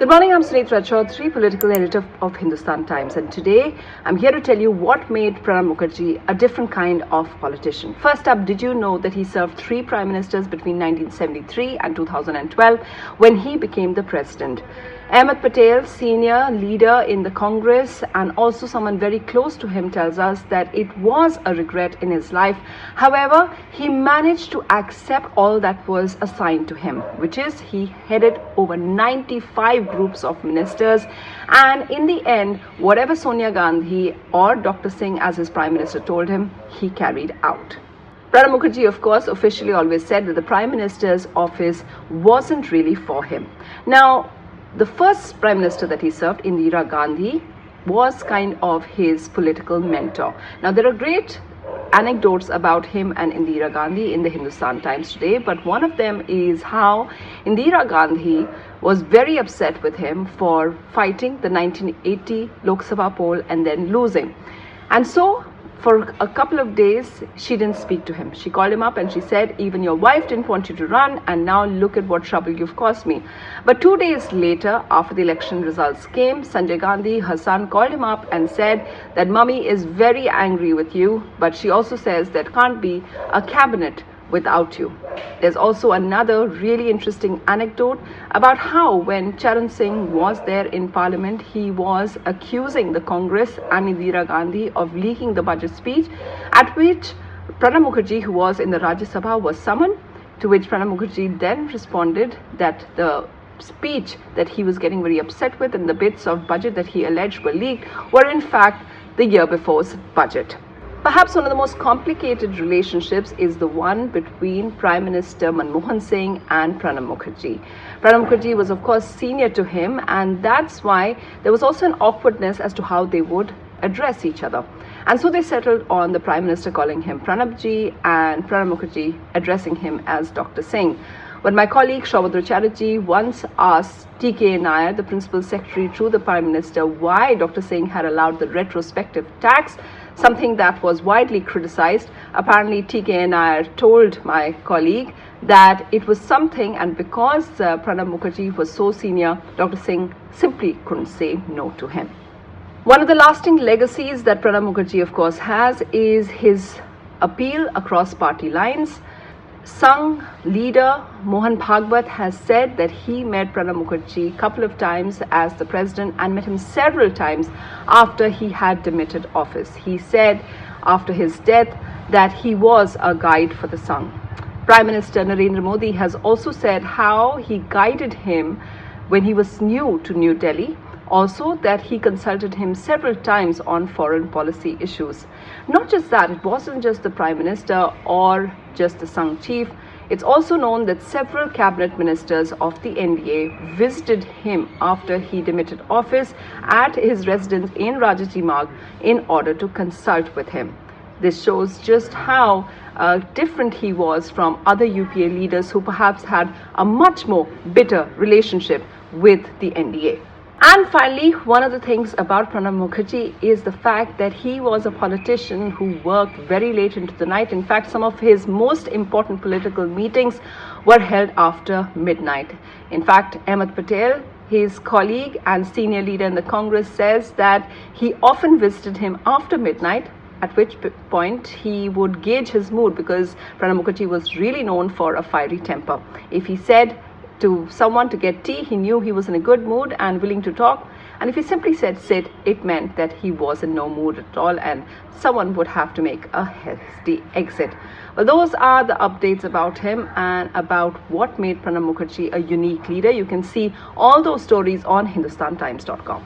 Good morning, I'm Sunetra Choudhury, political editor of Hindustan Times, and today I'm here to tell you what made Pranab Mukherjee a different kind of politician. First up, did you know that he served 3 prime ministers between 1973 and 2012 when he became the president? Ahmed Patel, senior leader in the Congress and also someone very close to him, tells us that it was a regret in his life. However, he managed to accept all that was assigned to him, which is he headed over 95 groups of ministers, and in the end, whatever Sonia Gandhi or Dr Singh as his prime minister told him, he carried out. Pranab Mukherjee, of course, officially always said that the prime minister's office wasn't really for him. Now, the first prime minister that he served, Indira Gandhi, was kind of his political mentor. Now, there are great anecdotes about him and Indira Gandhi in the Hindustan Times today, but one of them is how Indira Gandhi was very upset with him for fighting the 1980 Lok Sabha poll and then losing. And so, for a couple of days, she didn't speak to him. She called him up and she said, even your wife didn't want you to run, and now look at what trouble you've caused me. But 2 days later, after the election results came, Sanjay Gandhi, her son, called him up and said that mummy is very angry with you, but she also says there can't be a cabinet without you. There's also another really interesting anecdote about how when Charan Singh was there in Parliament, he was accusing the Congress and Indira Gandhi of leaking the budget speech, at which Pranab Mukherjee, who was in the Rajya Sabha, was summoned, to which Pranab Mukherjee then responded that the speech that he was getting very upset with and the bits of budget that he alleged were leaked were in fact the year before's budget. Perhaps one of the most complicated relationships is the one between Prime Minister Manmohan Singh and Pranab Mukherjee. Pranab Mukherjee was, of course, senior to him, and that's why there was also an awkwardness as to how they would address each other. And so they settled on the Prime Minister calling him Pranabji and Pranab Mukherjee addressing him as Dr Singh. But my colleague Sunetra Choudhury once asked T.K. Nair, the Principal Secretary to the Prime Minister, why Dr Singh had allowed the retrospective tax, something that was widely criticized. Apparently, T.K. Nair told my colleague that it was something, and because Pranab Mukherjee was so senior, Dr Singh simply couldn't say no to him. One of the lasting legacies that Pranab Mukherjee, of course, has is his appeal across party lines. Sangh leader Mohan Bhagwat has said that he met Pranab Mukherjee a couple of times as the president and met him several times after he had demitted office. He said after his death that he was a guide for the Sangh. Prime Minister Narendra Modi has also said how he guided him when he was new to New Delhi. Also, that he consulted him several times on foreign policy issues. Not just that, it wasn't just the Prime Minister or just the Sangh chief. It's also known that several cabinet ministers of the NDA visited him after he demitted office at his residence in Rajaji Marg in order to consult with him. This shows just how different he was from other UPA leaders who perhaps had a much more bitter relationship with the NDA. And finally, one of the things about Pranab Mukherjee is the fact that he was a politician who worked very late into the night. In fact, some of his most important political meetings were held after midnight. In fact, Ahmed Patel, his colleague and senior leader in the Congress, says that he often visited him after midnight, at which point he would gauge his mood, because Pranab Mukherjee was really known for a fiery temper. If he said to someone to get tea, he knew he was in a good mood and willing to talk. And if he simply said sit, it meant that he was in no mood at all and someone would have to make a hasty exit. Well, those are the updates about him and about what made Pranab Mukherjee a unique leader. You can see all those stories on hindustantimes.com.